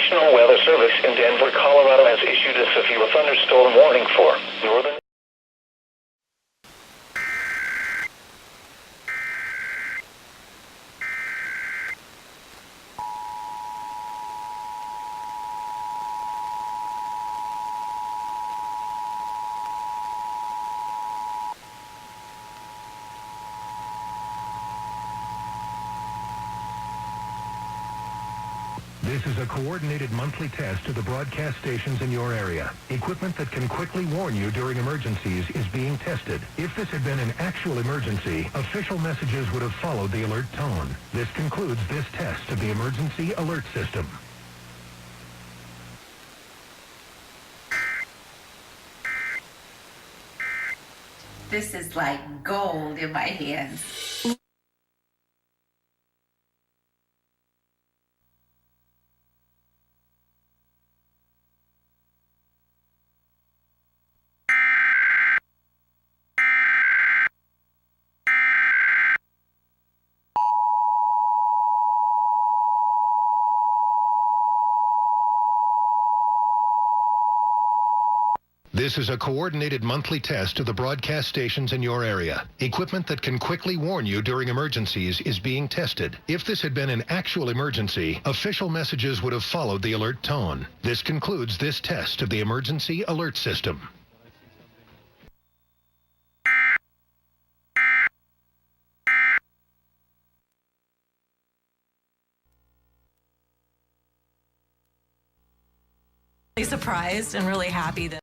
National Weather Service in Denver, Colorado has issued a severe thunderstorm warning for northern. This is a coordinated monthly test to the broadcast stations in your area. Equipment that can quickly warn you during emergencies is being tested. If this had been an actual emergency, official messages would have followed the alert tone. This concludes this test of the emergency alert system. This is like gold in my hands. This is a coordinated monthly test to the broadcast stations in your area. Equipment that can quickly warn you during emergencies is being tested. If this had been an actual emergency, official messages would have followed the alert tone. This concludes this test of the emergency alert system. Surprised and really happy that